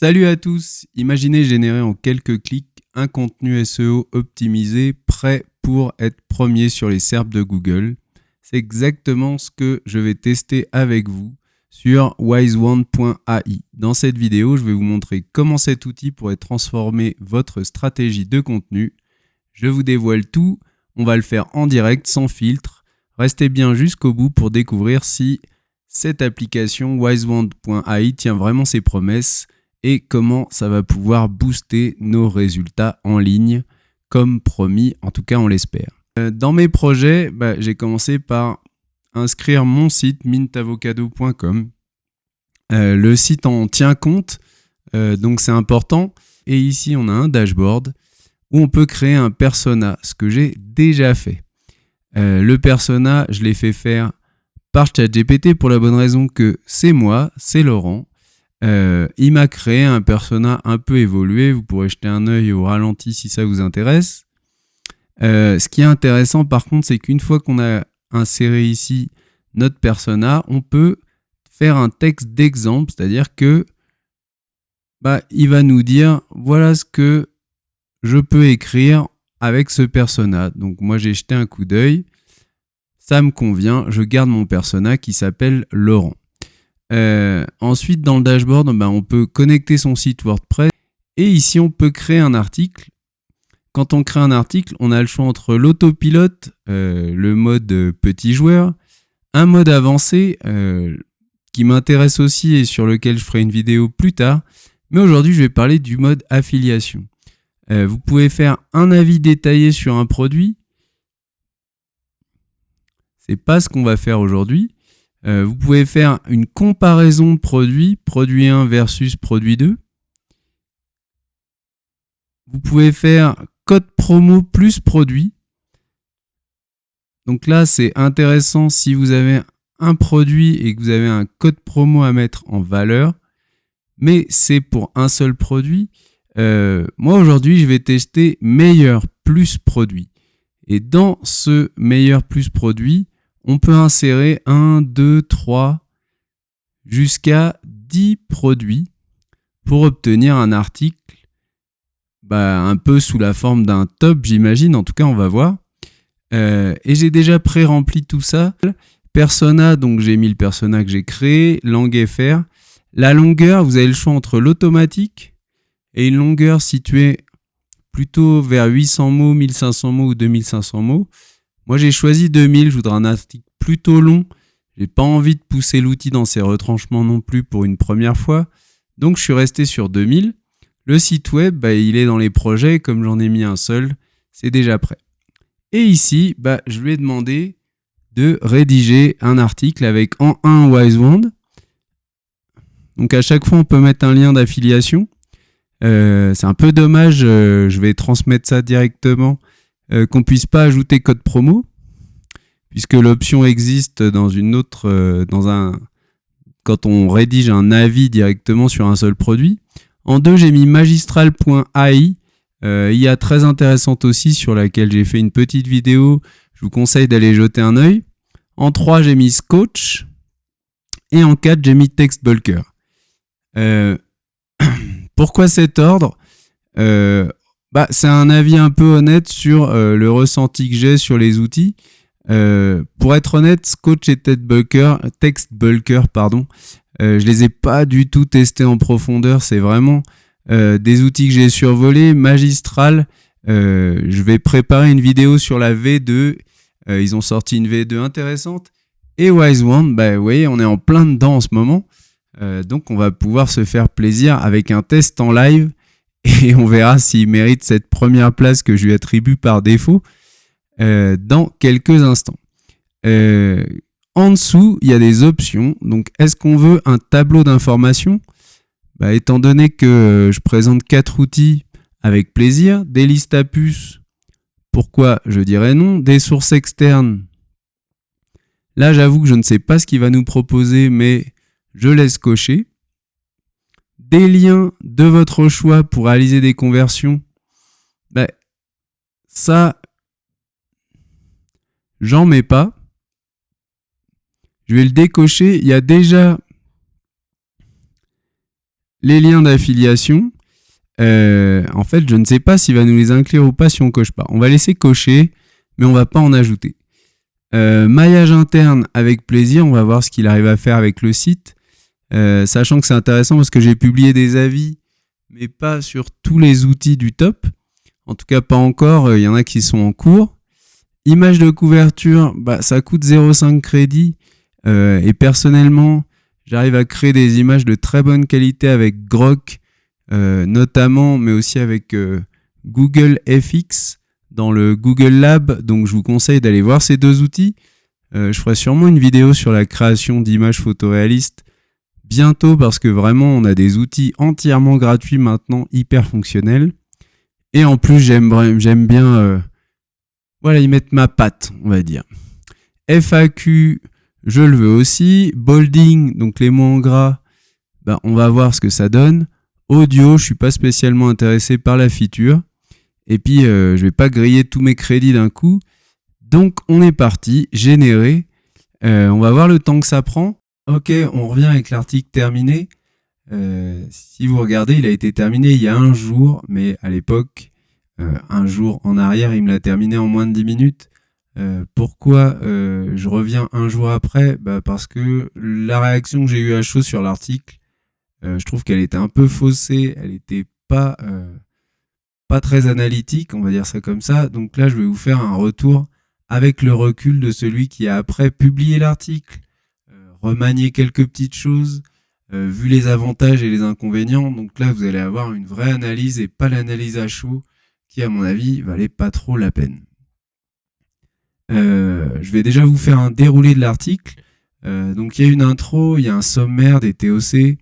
Salut à tous! Imaginez générer en quelques clics un contenu SEO optimisé prêt pour être premier sur les SERPs de Google. C'est exactement ce que je vais tester avec vous sur wisewand.ai. Dans cette vidéo, je vais vous montrer comment cet outil pourrait transformer votre stratégie de contenu. Je vous dévoile tout, on va le faire en direct, sans filtre. Restez bien jusqu'au bout pour découvrir si cette application wisewand.ai tient vraiment ses promesses et comment ça va pouvoir booster nos résultats en ligne, comme promis, en tout cas on l'espère. Dans mes projets, j'ai commencé par inscrire mon site mintavocado.com. Le site en tient compte, donc c'est important. Et ici on a un dashboard où on peut créer un persona, ce que j'ai déjà fait. Le persona, je l'ai fait faire par ChatGPT pour la bonne raison que c'est moi, c'est Laurent. Il m'a créé un persona un peu évolué, vous pourrez jeter un œil au ralenti si ça vous intéresse. Ce qui est intéressant par contre, c'est qu'une fois qu'on a inséré ici notre persona, on peut faire un texte d'exemple, c'est-à-dire que il va nous dire voilà ce que je peux écrire avec ce persona. Donc moi j'ai jeté un coup d'œil, ça me convient, je garde mon persona qui s'appelle Laurent. Ensuite, dans le dashboard, on peut connecter son site WordPress et ici, on peut créer un article. Quand on crée un article, on a le choix entre l'autopilote, le mode petit joueur, un mode avancé qui m'intéresse aussi et sur lequel je ferai une vidéo plus tard. Mais aujourd'hui, je vais parler du mode affiliation. Vous pouvez faire un avis détaillé sur un produit. C'est pas ce qu'on va faire aujourd'hui. Vous pouvez faire une comparaison de produits, produit 1 versus produit 2. Vous pouvez faire code promo plus produit. Donc là, c'est intéressant si vous avez un produit et que vous avez un code promo à mettre en valeur. Mais c'est pour un seul produit. Moi, aujourd'hui, je vais tester meilleur plus produit. Et dans ce meilleur plus produit, on peut insérer 1, 2, 3, jusqu'à 10 produits pour obtenir un article un peu sous la forme d'un top, j'imagine. En tout cas, on va voir. Et j'ai déjà pré-rempli tout ça. Persona, donc j'ai mis le persona que j'ai créé. Langue FR. La longueur, vous avez le choix entre l'automatique et une longueur située plutôt vers 800 mots, 1500 mots ou 2500 mots. Moi, j'ai choisi 2000, je voudrais un article plutôt long. J'ai pas envie de pousser l'outil dans ses retranchements non plus pour une première fois. Donc, je suis resté sur 2000. Le site web, il est dans les projets. Comme j'en ai mis un seul, c'est déjà prêt. Et ici, je lui ai demandé de rédiger un article avec en 1 Wisewand. Donc, à chaque fois, on peut mettre un lien d'affiliation. C'est un peu dommage, je vais transmettre ça directement. Qu'on puisse pas ajouter code promo, puisque l'option existe dans une autre, quand on rédige un avis directement sur un seul produit. En 2, j'ai mis magistral.ai, IA très intéressante aussi, sur laquelle j'ai fait une petite vidéo. Je vous conseille d'aller jeter un œil. En 3, j'ai mis Scotch. Et en 4, j'ai mis TextBulker. Pourquoi cet ordre ? C'est un avis un peu honnête sur le ressenti que j'ai sur les outils. Pour être honnête, Scotch et TextBulker, je les ai pas du tout testés en profondeur. C'est vraiment des outils que j'ai survolés. Magistral, je vais préparer une vidéo sur la V2. Ils ont sorti une V2 intéressante. Et Wisewand, vous voyez, on est en plein dedans en ce moment. Donc on va pouvoir se faire plaisir avec un test en live. Et on verra s'il mérite cette première place que je lui attribue par défaut dans quelques instants. En dessous, il y a des options. Donc, est-ce qu'on veut un tableau d'informations ? Étant donné que je présente 4 outils avec plaisir, des listes à puces, pourquoi je dirais non ? Des sources externes. Là, j'avoue que je ne sais pas ce qu'il va nous proposer, mais je laisse cocher. Des liens de votre choix pour réaliser des conversions, ça, j'en mets pas. Je vais le décocher. Il y a déjà les liens d'affiliation, en fait, je ne sais pas s'il va nous les inclure ou pas si on coche pas. On va laisser cocher, mais on va pas en ajouter. Maillage interne, avec plaisir, on va voir ce qu'il arrive à faire avec le site. Sachant que c'est intéressant parce que j'ai publié des avis, mais pas sur tous les outils du top. En tout cas, pas encore. Il y en a qui sont en cours. Image de couverture, ça coûte 0,5 crédit. Et personnellement, j'arrive à créer des images de très bonne qualité avec Grok, notamment, mais aussi avec Google FX dans le Google Lab. Donc, je vous conseille d'aller voir ces deux outils. Je ferai sûrement une vidéo sur la création d'images photoréalistes bientôt parce que vraiment, on a des outils entièrement gratuits maintenant, hyper fonctionnels. Et en plus, j'aime bien y mettre ma patte, on va dire. FAQ, je le veux aussi. Bolding, donc les mots en gras, on va voir ce que ça donne. Audio, je suis pas spécialement intéressé par la feature. Et puis, je vais pas griller tous mes crédits d'un coup. Donc, on est parti, générer. On va voir le temps que ça prend. Ok, on revient avec l'article terminé. Si vous regardez, il a été terminé il y a un jour, mais à l'époque, un jour en arrière, il me l'a terminé en moins de 10 minutes. Pourquoi je reviens un jour après ? Parce que la réaction que j'ai eue à chaud sur l'article, je trouve qu'elle était un peu faussée, elle n'était pas très analytique, on va dire ça comme ça. Donc là, je vais vous faire un retour avec le recul de celui qui a après publié l'article, remanié quelques petites choses, vu les avantages et les inconvénients. Donc là, vous allez avoir une vraie analyse et pas l'analyse à chaud qui, à mon avis, valait pas trop la peine. Je vais déjà vous faire un déroulé de l'article. Donc il y a une intro, il y a un sommaire des TOC, il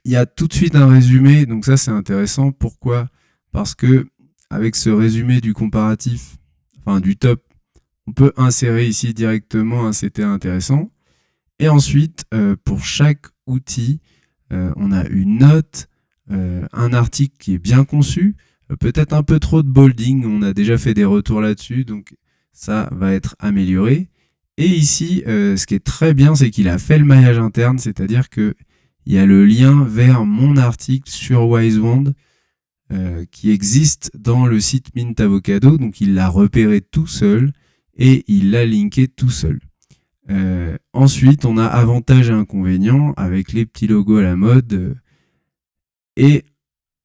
y a tout de suite un résumé. Donc ça, c'est intéressant. Pourquoi ? Parce que avec ce résumé du comparatif, enfin du top, on peut insérer ici directement un CTA intéressant. Et ensuite, pour chaque outil, on a une note, un article qui est bien conçu, peut-être un peu trop de bolding, on a déjà fait des retours là-dessus, donc ça va être amélioré. Et ici, ce qui est très bien, c'est qu'il a fait le maillage interne, c'est-à-dire qu'il y a le lien vers mon article sur Wisewand qui existe dans le site Mint Avocado, donc il l'a repéré tout seul et il l'a linké tout seul. Ensuite, on a avantages et inconvénients avec les petits logos à la mode et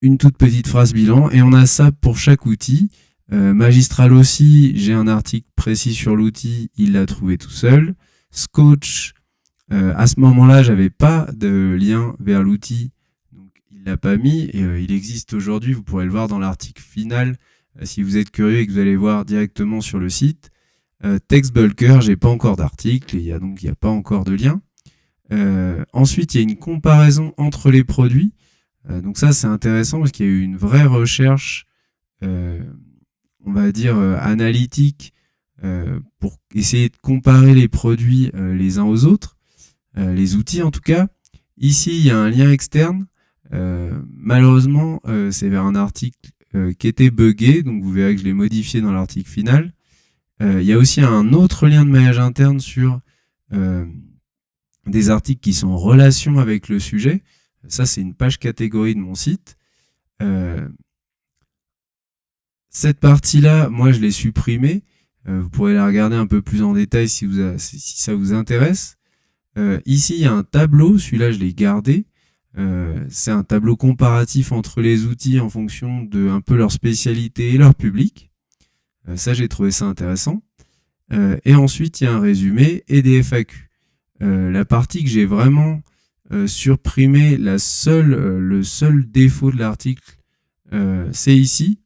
une toute petite phrase bilan. Et on a ça pour chaque outil. Magistral aussi, j'ai un article précis sur l'outil, il l'a trouvé tout seul. Skotch, à ce moment-là, j'avais pas de lien vers l'outil, donc il l'a pas mis. Et il existe aujourd'hui, vous pourrez le voir dans l'article final si vous êtes curieux et que vous allez voir directement sur le site. TextBulker, j'ai pas encore d'article et il y a pas encore de lien. Ensuite, il y a une comparaison entre les produits. Donc ça, c'est intéressant parce qu'il y a eu une vraie recherche, on va dire analytique, pour essayer de comparer les produits les uns aux autres, les outils en tout cas. Ici, il y a un lien externe. Malheureusement, c'est vers un article qui était buggé, donc vous verrez que je l'ai modifié dans l'article final. Il y a aussi un autre lien de maillage interne sur des articles qui sont en relation avec le sujet. Ça, c'est une page catégorie de mon site. Cette partie-là, moi, je l'ai supprimée. Vous pourrez la regarder un peu plus en détail si ça vous intéresse. Ici, il y a un tableau. Celui-là, je l'ai gardé. C'est un tableau comparatif entre les outils en fonction de un peu leur spécialité et leur public. Ça, j'ai trouvé ça intéressant. Et ensuite, il y a un résumé et des FAQ. La partie que j'ai vraiment supprimé, le seul défaut de l'article, c'est ici.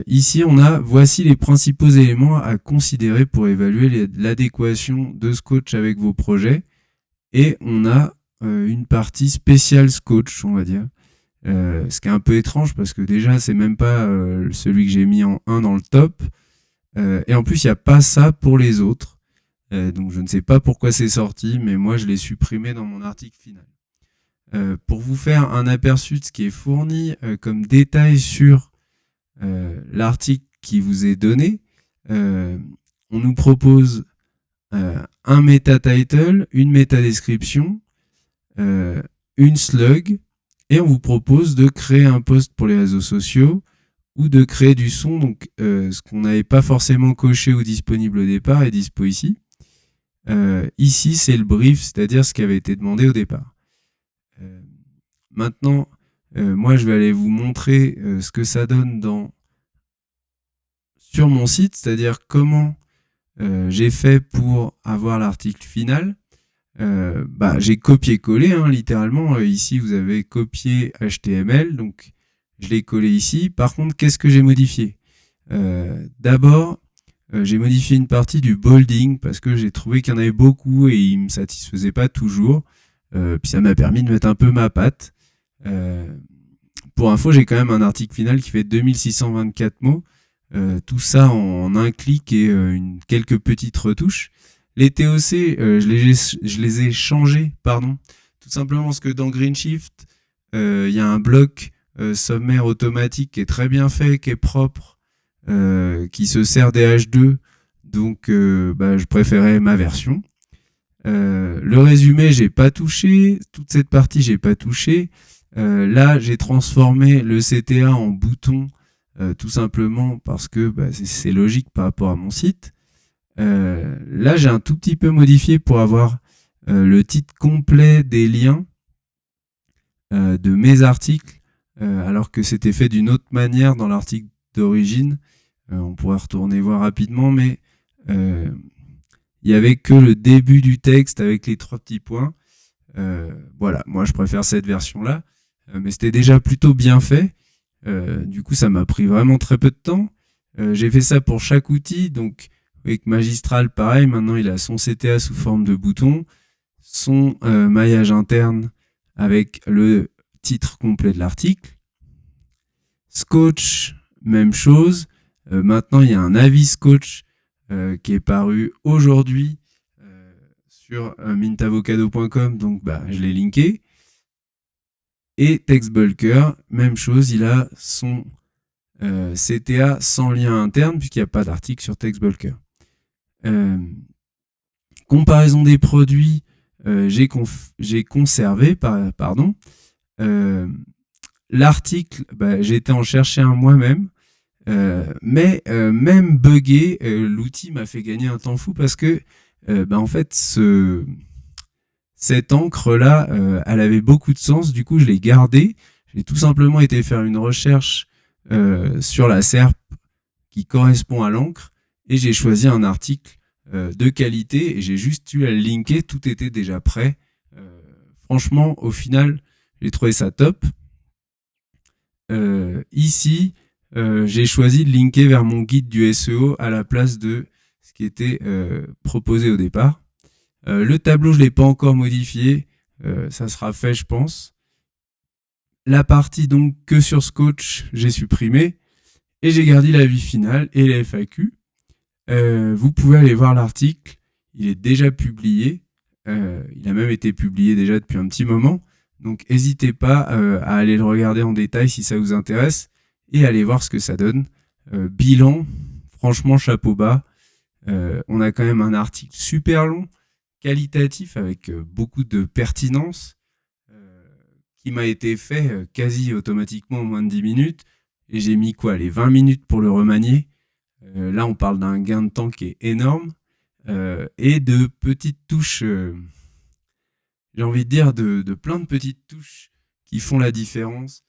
Ici, voici les principaux éléments à considérer pour évaluer l'adéquation de Skotch avec vos projets. Et on a une partie spéciale Skotch, on va dire. Ce qui est un peu étrange parce que déjà, c'est même pas celui que j'ai mis en 1 dans le top. Et en plus, il n'y a pas ça pour les autres. Donc, je ne sais pas pourquoi c'est sorti, mais moi, je l'ai supprimé dans mon article final. Pour vous faire un aperçu de ce qui est fourni comme détail sur l'article qui vous est donné, on nous propose un meta title, une méta description, une slug et on vous propose de créer un post pour les réseaux sociaux ou de créer du son. Donc, ce qu'on n'avait pas forcément coché ou disponible au départ est dispo ici. Ici, c'est le brief, c'est-à-dire ce qui avait été demandé au départ. Maintenant, moi, je vais aller vous montrer ce que ça donne sur mon site, c'est-à-dire comment j'ai fait pour avoir l'article final. J'ai copié-collé, littéralement. Ici, vous avez copié HTML, donc je l'ai collé ici. Par contre, qu'est-ce que j'ai modifié ? D'abord, j'ai modifié une partie du bolding parce que j'ai trouvé qu'il y en avait beaucoup et il me satisfaisait pas toujours. Puis ça m'a permis de mettre un peu ma patte. Pour info, j'ai quand même un article final qui fait 2624 mots. Tout ça en un clic et quelques petites retouches. Les TOC, je les ai changés, tout simplement parce que dans GreenShift, il y a un bloc sommaire automatique qui est très bien fait, qui est propre, qui se sert des H2, donc je préférais ma version. Le résumé, j'ai pas touché, toute cette partie, j'ai pas touché. Là, j'ai transformé le CTA en bouton, tout simplement parce que c'est logique par rapport à mon site. Là, j'ai un tout petit peu modifié pour avoir le titre complet des liens de mes articles, alors que c'était fait d'une autre manière dans l'article d'origine. On pourrait retourner voir rapidement, mais il n'y avait que le début du texte avec les 3 petits points. Voilà, moi je préfère cette version-là, mais c'était déjà plutôt bien fait. Du coup, ça m'a pris vraiment très peu de temps. J'ai fait ça pour chaque outil, donc avec Magistral, pareil, maintenant il a son CTA sous forme de bouton, son maillage interne avec le titre complet de l'article. Scotch, même chose. Maintenant, il y a un avis Scotch qui est paru aujourd'hui sur mintavocado.com, donc je l'ai linké. Et TextBulker, même chose, il a son CTA sans lien interne puisqu'il n'y a pas d'article sur TextBulker. Comparaison des produits, j'ai conservé, l'article, j'ai été en chercher un moi-même, mais même buggé, l'outil m'a fait gagner un temps fou parce que en fait cette encre-là, elle avait beaucoup de sens, du coup je l'ai gardée. J'ai tout simplement été faire une recherche sur la SERP qui correspond à l'encre et j'ai choisi un article de qualité et j'ai juste eu à le linker, tout était déjà prêt. Franchement, au final, j'ai trouvé ça top. Ici, j'ai choisi de linker vers mon guide du SEO à la place de ce qui était proposé au départ. Le tableau, je ne l'ai pas encore modifié. Ça sera fait, je pense. La partie donc que sur Scotch, j'ai supprimé. Et j'ai gardé l'avis final et les FAQ. Vous pouvez aller voir l'article. Il est déjà publié. Il a même été publié déjà depuis un petit moment. Donc n'hésitez pas à aller le regarder en détail si ça vous intéresse et aller voir ce que ça donne. Bilan, franchement chapeau bas. On a quand même un article super long, qualitatif avec beaucoup de pertinence qui m'a été fait quasi automatiquement en moins de 10 minutes. Et j'ai mis les 20 minutes pour le remanier. Là, on parle d'un gain de temps qui est énorme et de petites touches, j'ai envie de dire de plein de petites touches qui font la différence.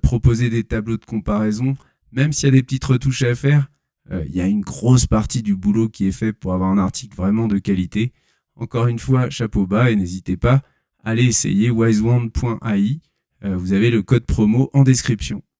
Proposer des tableaux de comparaison, même s'il y a des petites retouches à faire, il y a une grosse partie du boulot qui est fait pour avoir un article vraiment de qualité. Encore une fois, chapeau bas et n'hésitez pas à aller essayer wisewand.ai. Vous avez le code promo en description.